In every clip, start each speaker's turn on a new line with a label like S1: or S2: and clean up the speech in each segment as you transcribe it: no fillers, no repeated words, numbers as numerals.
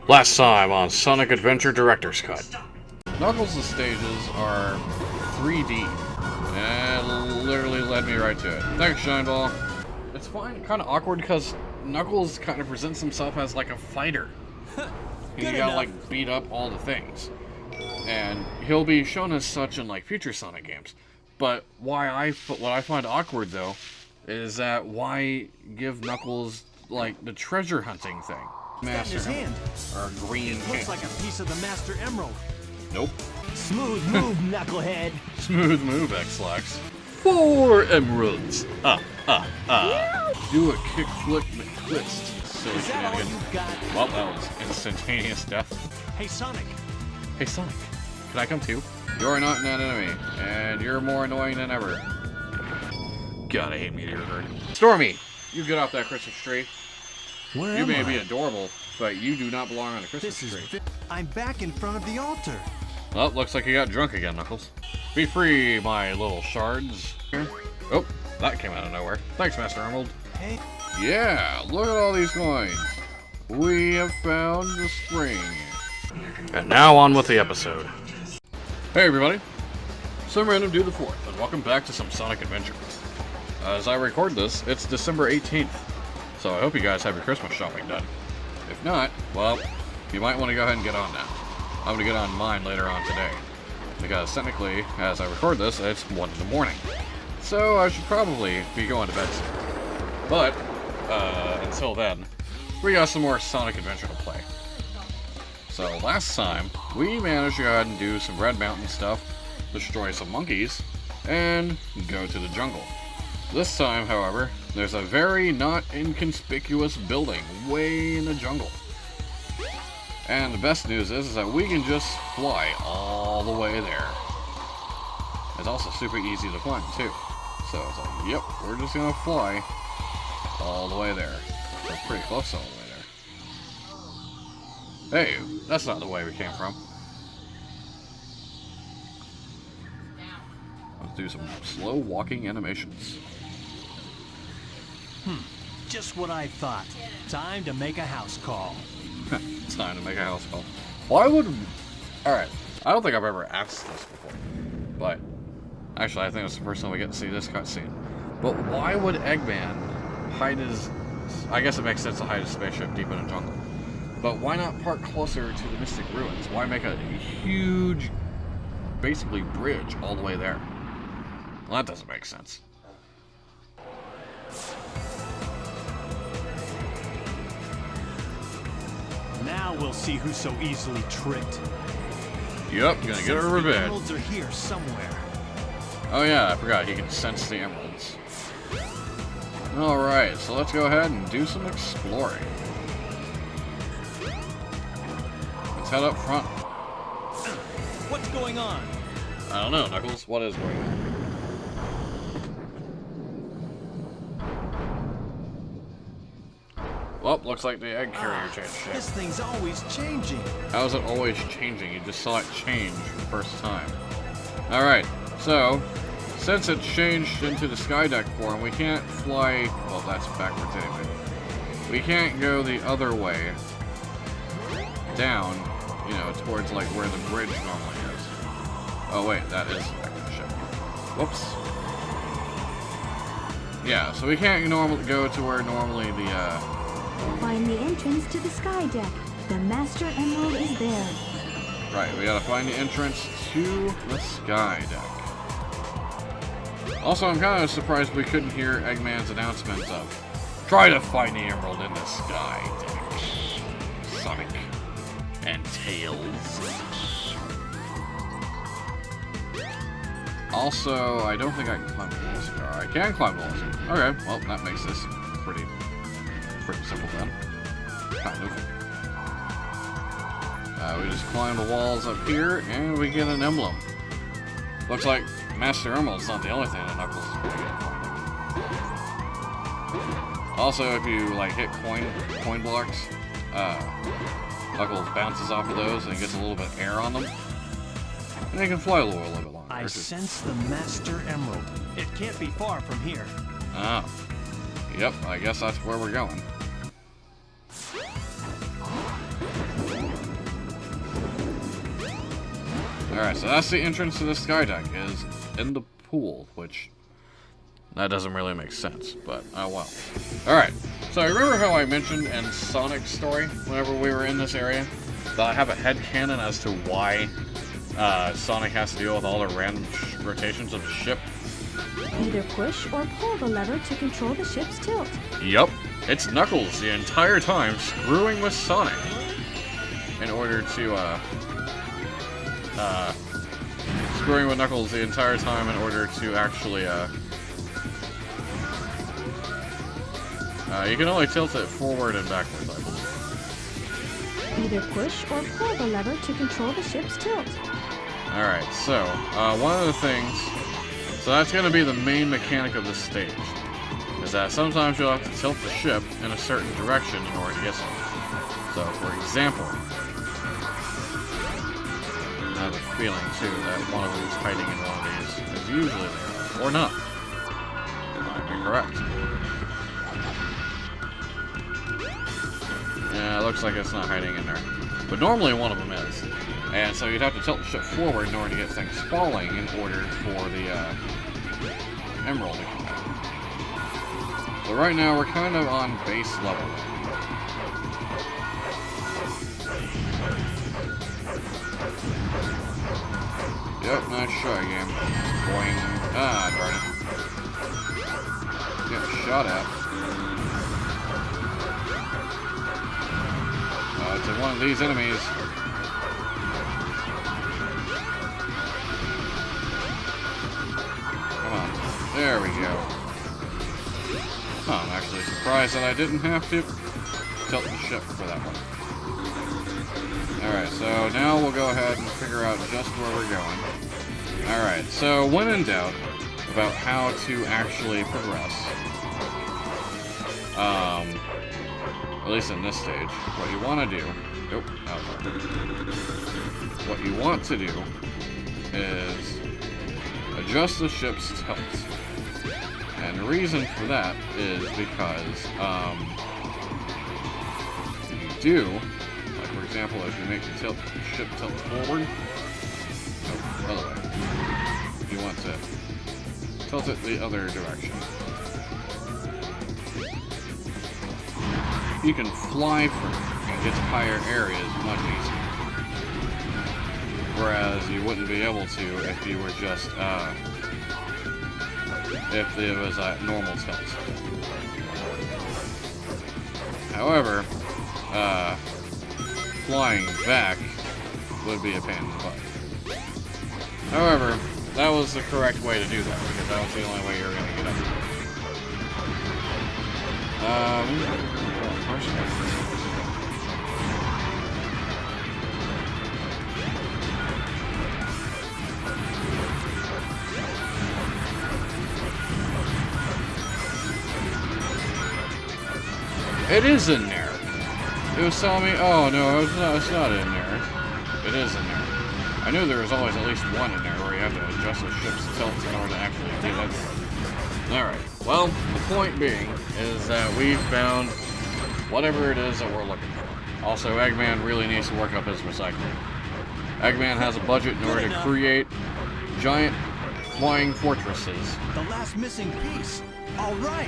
S1: Last time on Sonic Adventure Director's Cut.
S2: Knuckles' stages are 3D, and it literally led me right to it. Thanks, Shineball. It's fine, kind of awkward because Knuckles kind of presents himself as like a fighter. You gotta like beat up all the things, and he'll be shown as such in like future Sonic games. But what I find awkward though is that why give Knuckles like the treasure hunting thing?
S3: Master his hand.
S2: Or green
S3: Looks like a piece of the Master Emerald.
S2: Nope.
S3: Smooth move, knucklehead.
S2: Smooth move, X-Lax. 4 emeralds. Do a kick flick McTwist. Silly shenanigans. Well, that was instantaneous death.
S3: Hey, Sonic.
S2: Hey, Sonic. Can I come too? You're not an enemy, and you're more annoying than ever. God, I hate Meteor Herd. Stormy, you get off that Christmas tree.
S3: Where
S2: You
S3: am
S2: may
S3: I?
S2: be adorable, but you do not belong on a Christmas
S3: This is
S2: tree.
S3: I'm back in front of the altar.
S2: Well, looks like you got drunk again, Knuckles. Be free, my little shards. Oh, that came out of nowhere. Thanks, Master Emerald.
S3: Hey.
S2: Yeah, look at all these coins. We have found the spring.
S1: And now on with the episode.
S2: Hey everybody, some random dude the 4th, and welcome back to some Sonic Adventure. As I record this, it's December 18th, so I hope you guys have your Christmas shopping done. If not, well, you might want to go ahead and get on now. I'm going to get on mine later on today, because technically, as I record this, it's 1 in the morning. So I should probably be going to bed soon. But, until then, we got some more Sonic Adventure to play. So last time, we managed to go ahead and do some Red Mountain stuff, destroy some monkeys, and go to the jungle. This time, however, there's a very not inconspicuous building way in the jungle. And the best news is that we can just fly all the way there. It's also super easy to climb too. So it's like, yep, we're just gonna fly all the way there. We're pretty close all the way there. Hey, that's not the way we came from. Let's do some slow walking animations.
S3: Just what I thought. Time to make a house call.
S2: It's time to make a house call. Why would... Alright, I don't think I've ever asked this before. But, actually I think it's the first time we get to see this cutscene. But why would Eggman hide his... I guess it makes sense to hide his spaceship deep in a jungle. But why not park closer to the Mystic Ruins? Why make a huge, basically, bridge all the way there? Well, that doesn't make sense.
S3: Now we'll see who's so easily tricked.
S2: Yep, gonna get her
S3: The
S2: revenge.
S3: emeralds are here somewhere.
S2: Oh yeah, I forgot, he can sense the emeralds. Alright, so let's go ahead and do some exploring. Let's head up front.
S3: What's going on?
S2: I don't know, Knuckles, what is going on? Well, looks like the egg carrier changed shape.
S3: This thing's always changing.
S2: How is it always changing? You just saw it change for the first time. Alright, so, since it's changed into the Skydeck form, we can't fly... Well, that's backwards anyway. We can't go the other way. Down, you know, towards like where the bridge normally is. Oh wait, that is back to the ship. Whoops. Yeah, so we can't normally go to where normally the,
S4: Find the entrance to the sky deck. The Master Emerald is there.
S2: Right, we gotta find the entrance to the Sky Deck. Also, I'm kind of surprised we couldn't hear Eggman's announcement of try to find the emerald in the Sky Deck. Sonic and Tails. Also, I don't think I can climb the walls here. I can climb the walls here. Okay, well, that makes this pretty simple then. Kind of. We just climb the walls up here, and we get an emblem. Looks like Master Emerald's not the only thing that Knuckles is pretty good at finding. Also, if you like hit coin blocks, Knuckles bounces off of those and gets a little bit of air on them, and they can fly a little bit longer.
S3: I sense the Master Emerald. It can't be far from here.
S2: Oh. Yep, I guess that's where we're going. Alright, so that's the entrance to the sky deck, is in the pool, which... that doesn't really make sense, but oh well. Alright, so remember how I mentioned in Sonic's story, whenever we were in this area, that I have a headcanon as to why Sonic has to deal with all the random rotations of the ship?
S4: Either push or pull the lever to control the ship's tilt.
S2: Yup, it's Knuckles the entire time screwing with Sonic in order to, screwing with Knuckles the entire time in order to actually, you can only tilt it forward and backwards, I believe.
S4: Either push or pull the lever to control the ship's tilt.
S2: Alright, so, one of the things... so that's going to be the main mechanic of this stage. Is that sometimes you'll have to tilt the ship in a certain direction in order to get something. So, for example... I have a feeling, too, that one of these hiding in one of these is usually there. Or not. Might be correct. Yeah, it looks like it's not hiding in there. But normally one of them is. And so you'd have to tilt the ship forward in order to get things falling in order for the emerald to come out. So right now we're kind of on base level. Yep, nice try, game. Boing. Ah, darn it. Get shot at. It's one of these enemies. Come on. There we go. Oh, I'm actually surprised that I didn't have to tilt the ship for that one. Alright, so now we'll go ahead and figure out just where we're going. Alright, so when in doubt about how to actually progress, at least in this stage, what you want to do... oh, what you want to do is adjust the ship's tilt. And the reason for that is because you do, like for example, if you make the ship tilt forward, no, other way, you want to tilt it the other direction. You can fly from it and get to higher areas much easier. Whereas you wouldn't be able to if you were just, if it was a normal tilt. However, flying back would be a pain in the butt. However, that was the correct way to do that, because that was the only way you were going to get up there. It is in there. It was telling me, oh no, it's not in there. It is in there. I knew there was always at least one in there where you have to adjust the ship's tilt in order to actually do that. Alright, well, the point being is that we found whatever it is that we're looking for. Also, Eggman really needs to work up his recycling. Eggman has a budget in order to create giant flying fortresses.
S3: The last missing piece. All right.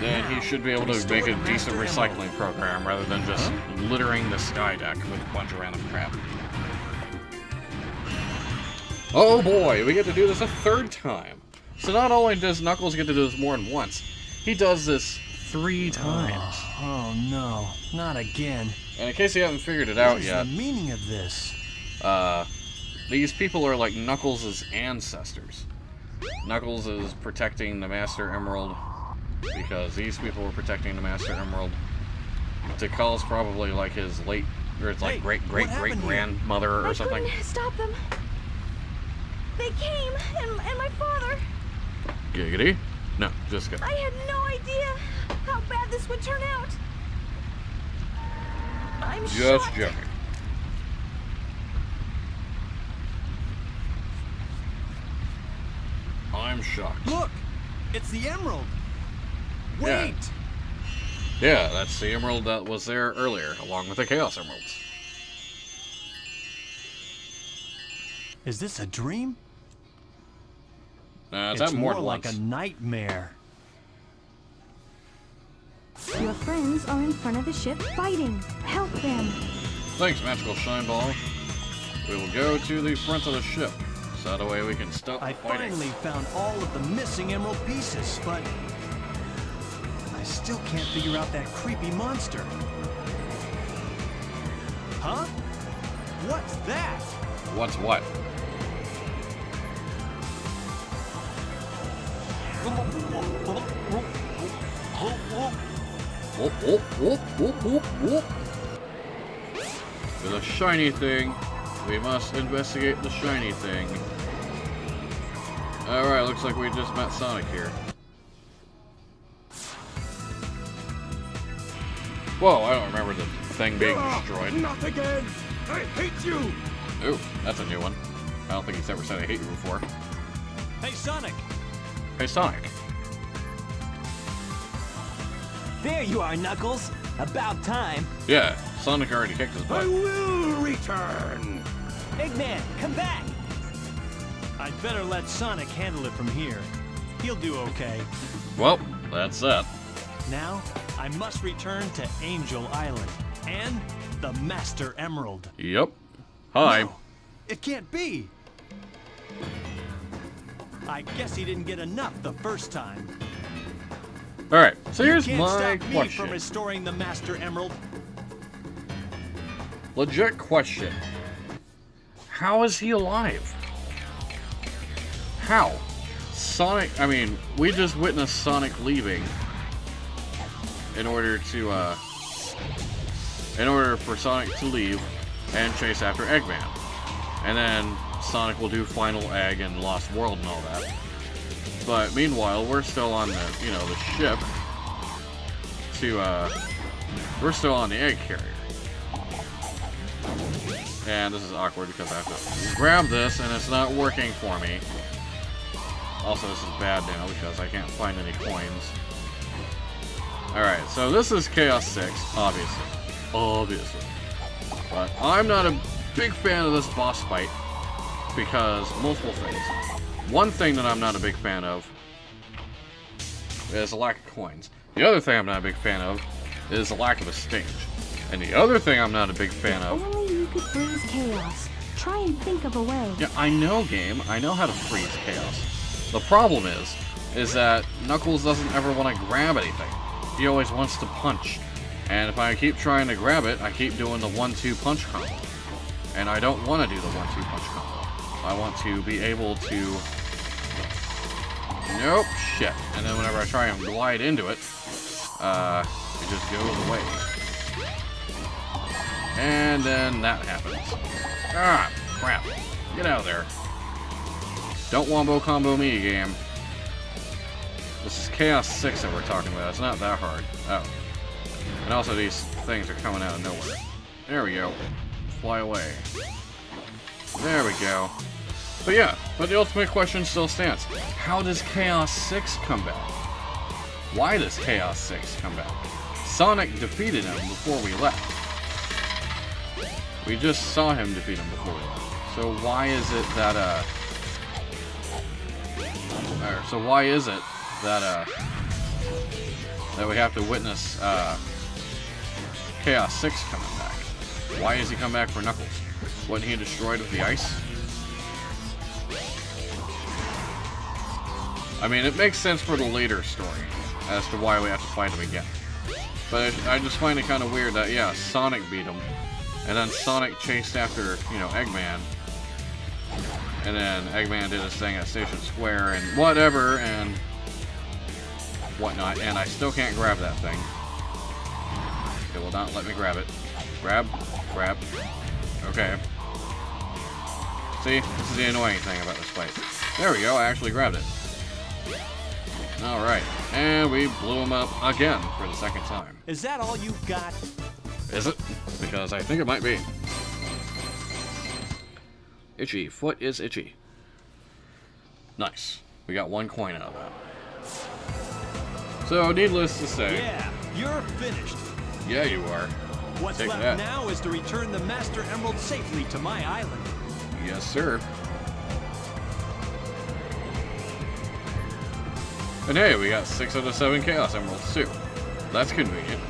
S2: Then he should be able to make a decent recycling program rather than just littering the sky deck with a bunch of random crap. Oh boy, we get to do this a third time. So not only does Knuckles get to do this more than once, he does this 3 times.
S3: Oh no, not again.
S2: And in case you haven't figured it out
S3: What is
S2: yet,
S3: the meaning of this?
S2: these people are like Knuckles' ancestors. Knuckles is protecting the Master Emerald because these people were protecting the Master Emerald. Tikal's probably like his late, or it's like great-great-great-grandmother or something.
S4: I couldn't stop them. They came, and my father.
S2: Giggity? No, just kidding.
S4: I had no idea how bad this would turn out. I'm
S2: Just
S4: shocked.
S2: joking. I'm shocked.
S3: Look, it's the emerald.
S2: Yeah.
S3: Wait.
S2: Yeah, that's the emerald that was there earlier, along with the Chaos Emeralds.
S3: Is this a dream?
S2: It's
S3: It's
S2: happened more
S3: more
S2: than
S3: like
S2: once.
S3: a nightmare.
S4: Your friends are in front of the ship fighting. Help them.
S2: Thanks, Magical Shine Ball. We will go to the front of the ship, so that way we can stop
S3: I
S2: the fighting.
S3: finally found all of the missing emerald pieces, but I still can't figure out that creepy monster. Huh? What's that?
S2: What's what? Whoop, whoop, whoop, whoop, whoop, whoop. There's a shiny thing. We must investigate the shiny thing. Alright, looks like we just met Sonic here. Whoa, I don't remember the thing being destroyed.
S5: Not again! I hate you!
S2: Ooh, that's a new one. I don't think he's ever said I hate you before.
S3: Hey, Sonic!
S2: Hey, Sonic.
S6: There you are, Knuckles. About time.
S2: Yeah, Sonic already kicked his
S5: I
S2: butt.
S5: will return!
S6: Eggman, come back!
S3: I'd better let Sonic handle it from here. He'll do okay.
S2: Well, that's that.
S3: Now, I must return to Angel Island and the Master Emerald.
S2: Yep. Hi.
S3: No, it can't be! I guess he didn't get enough the first time.
S2: Alright, so here's
S3: you can't
S2: my
S3: stop me
S2: question.
S3: from restoring the Master Emerald.
S2: Legit question. How is he alive? How? Sonic, I mean, we just witnessed Sonic leaving in order for Sonic to leave and chase after Eggman. And then Sonic will do Final Egg and Lost World and all that. But meanwhile, we're still on the, the ship we're still on the egg carrier. And this is awkward because I have to grab this and it's not working for me. Also, this is bad now because I can't find any coins. Alright, so this is Chaos 6, obviously. Obviously. But I'm not a big fan of this boss fight because multiple things. One thing that I'm not a big fan of is the lack of coins. The other thing I'm not a big fan of is the lack of a stage. And the other thing I'm not a big fan of...
S4: Only you could freeze chaos. Try and think of a way.
S2: Yeah, I know, game. I know how to freeze chaos. The problem is that Knuckles doesn't ever want to grab anything. He always wants to punch. And if I keep trying to grab it, I keep doing the 1-2 punch combo. And I don't want to do the 1-2 punch combo. I want to be able to... Nope, shit. And then whenever I try and glide into it, it just goes away. And then that happens. Ah, crap. Get out of there. Don't wombo combo me, game. This is Chaos 6 that we're talking about. It's not that hard. Oh. And also these things are coming out of nowhere. There we go. Fly away. There we go. But yeah, but the ultimate question still stands. How does Chaos 6 come back? Why does Chaos 6 come back? Sonic defeated him before we left. We just saw him defeat him before we left. So why is it that, that we have to witness, Chaos 6 coming back? Why is he come back for Knuckles? Wasn't he destroyed with the ice? I mean, it makes sense for the later story as to why we have to fight him again. But I just find it kind of weird that, yeah, Sonic beat him, and then Sonic chased after, Eggman, and then Eggman did his thing at Station Square and whatever, and whatnot, and I still can't grab that thing. It will not let me grab it. Grab. Grab. Okay. See? This is the annoying thing about this fight. There we go, I actually grabbed it. Alright, and we blew him up again for the second time.
S3: Is that all you've got?
S2: Is it? Because I think it might be. Itchy. Foot is itchy. Nice. We got 1 coin out of that. So, needless to say...
S3: Yeah, you're finished.
S2: Yeah, you are.
S3: What's
S2: Take
S3: left
S2: that.
S3: now is to return the Master Emerald safely to my island.
S2: Yes, sir. And hey, we got 6 out of 7 Chaos Emeralds too. That's convenient.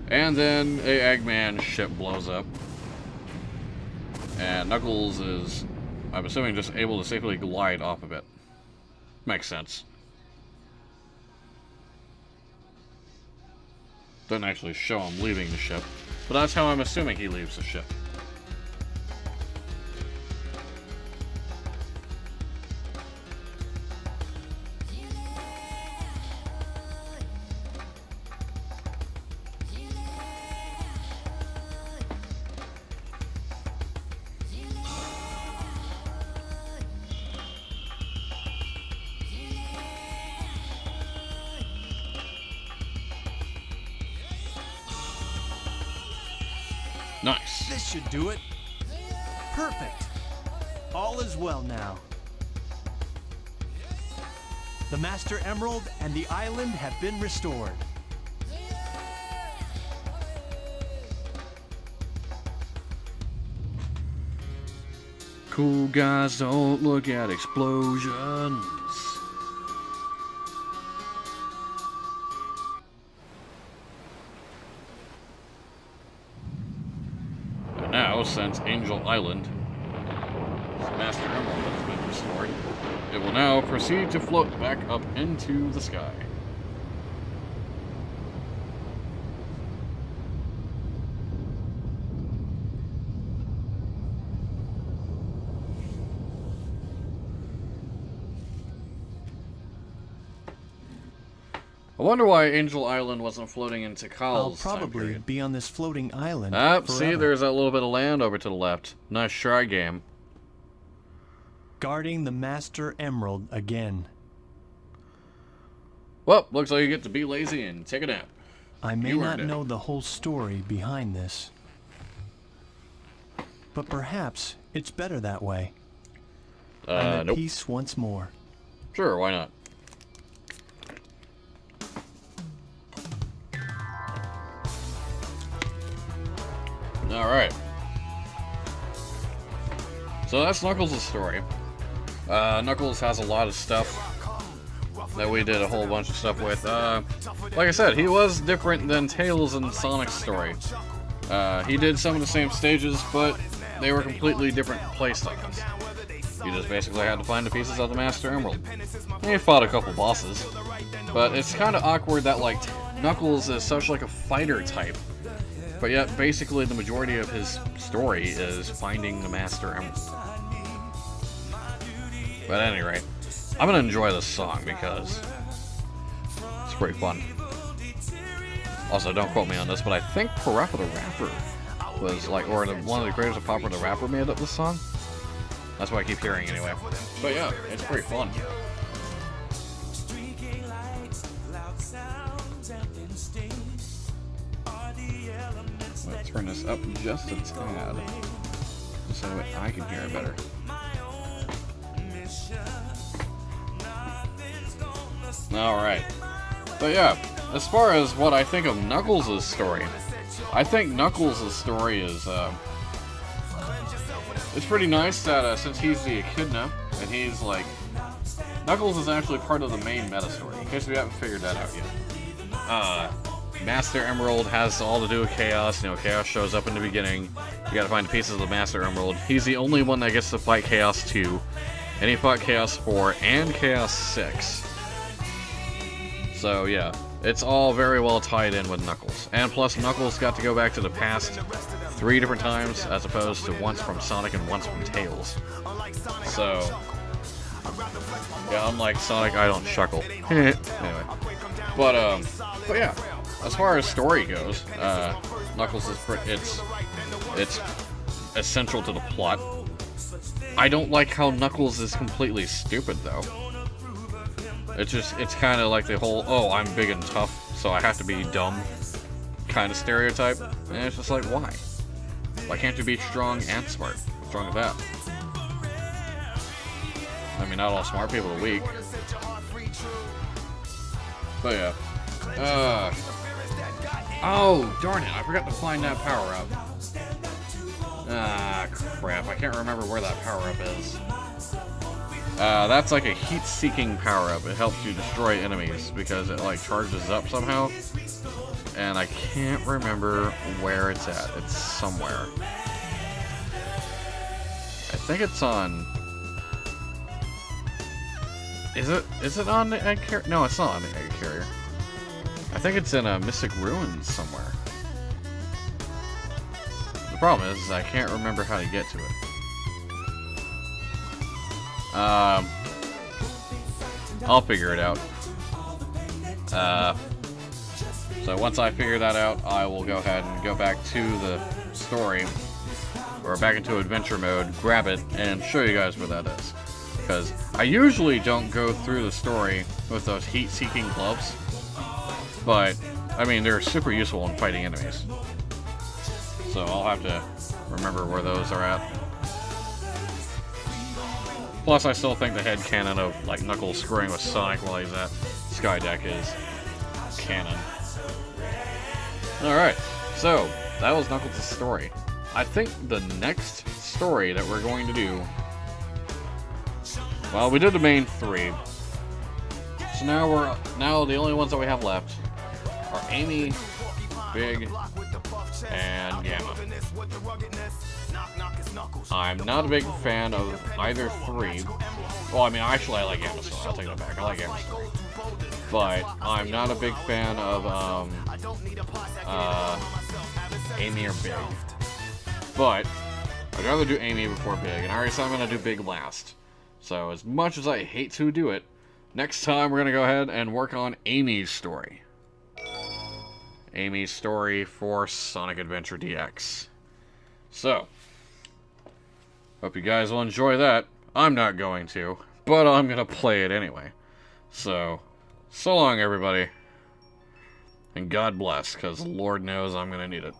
S2: And then a Eggman ship blows up. And Knuckles is, I'm assuming, just able to safely glide off of it. Makes sense. Doesn't actually show him leaving the ship, but that's how I'm assuming he leaves the ship. Nice.
S3: This should do it. Perfect. All is well now. The Master Emerald and the island have been restored.
S2: Cool guys don't look at explosions. And now, since Angel Island, Master Emerald has been restored, it will now proceed to float back up into the sky. I wonder why Angel Island wasn't floating into
S3: I'll
S2: Kyle's time
S3: probably
S2: period.
S3: be on this floating island.
S2: See,
S3: forever,
S2: there's that little bit of land over to the left. Nice try, game.
S3: guarding the Master Emerald again.
S2: Well, looks like you get to be lazy and take a nap.
S3: I may
S2: You
S3: not
S2: earned it.
S3: know the whole story behind this, but perhaps it's better that way. I'm at
S2: Nope.
S3: peace once more.
S2: Sure, why not? Alright. So that's Knuckles' story. Knuckles has a lot of stuff that we did a whole bunch of stuff with. Like I said, he was different than Tails and Sonic's story. He did some of the same stages, but they were completely different playstyles. You just basically had to find the pieces of the Master Emerald. And he fought a couple bosses. But it's kind of awkward that, like, Knuckles is such like a fighter type. But yet, basically, the majority of his story is finding the Master Emerald. But at any rate, I'm gonna enjoy this song because it's pretty fun. Also, don't quote me on this, but I think Parappa the Rapper was like, or one of the creators of Parappa the Rapper made up this song. That's what I keep hearing anyway. But yeah, it's pretty fun. Let's turn this up just a tad, so I can hear it better. Alright. But yeah, as far as what I think of Knuckles' story, I think Knuckles' story is, it's pretty nice that since he's the Echidna, and he's like, Knuckles is actually part of the main meta story, in case we haven't figured that out yet. Master Emerald has all to do with Chaos. You know, Chaos shows up in the beginning. You gotta find the pieces of the Master Emerald. He's the only one that gets to fight Chaos 2, and he fought Chaos 4 and Chaos 6. So yeah, it's all very well tied in with Knuckles. And plus, Knuckles got to go back to the past 3 different times, as opposed to once from Sonic and once from Tails. So, yeah, unlike Sonic, I don't chuckle. Anyway. But yeah, as far as story goes, Knuckles is it's essential to the plot. I don't like how Knuckles is completely stupid, though. It's kind of like the whole, oh, I'm big and tough, so I have to be dumb kind of stereotype. And it's just like, why? Why can't you be strong and smart? What's wrong with that? I mean, not all smart people are weak. But yeah. Oh, darn it, I forgot to find that power-up. Ah, crap, I can't remember where that power-up is. That's like a heat-seeking power-up. It helps you destroy enemies because it like charges up somehow. And I can't remember where it's at. It's somewhere. I think it's on... Is it on the egg carrier? No, it's not on the egg carrier. I think it's in a Mystic Ruins somewhere. The problem is I can't remember how to get to it. I'll figure it out. So once I figure that out, I will go ahead and go back to the story, or back into adventure mode, grab it, and show you guys where that is. Because I usually don't go through the story with those heat-seeking gloves, but, I mean, they're super useful in fighting enemies. So I'll have to remember where those are at. Plus, I still think the headcanon of, like, Knuckles screwing with Sonic while he's at Skydeck is canon. Alright, so, that was Knuckles' story. I think the next story that we're going to do... Well, we did the main three. So now the only ones that we have left are Amy, Big, and Gamma. I'm not a big fan of either three. Well, I mean, actually, I like Gamma still. I'll take that back. I like Gamma still. But I'm not a big fan of Amy or Big. But I'd rather do Amy before Big, and I already said I'm going to do Big last. So as much as I hate to do it, next time we're going to go ahead and work on Amy's story. Amy's story for Sonic Adventure DX. So, hope you guys will enjoy that. I'm not going to, but I'm going to play it anyway. So long everybody. And God bless, because Lord knows I'm going to need it.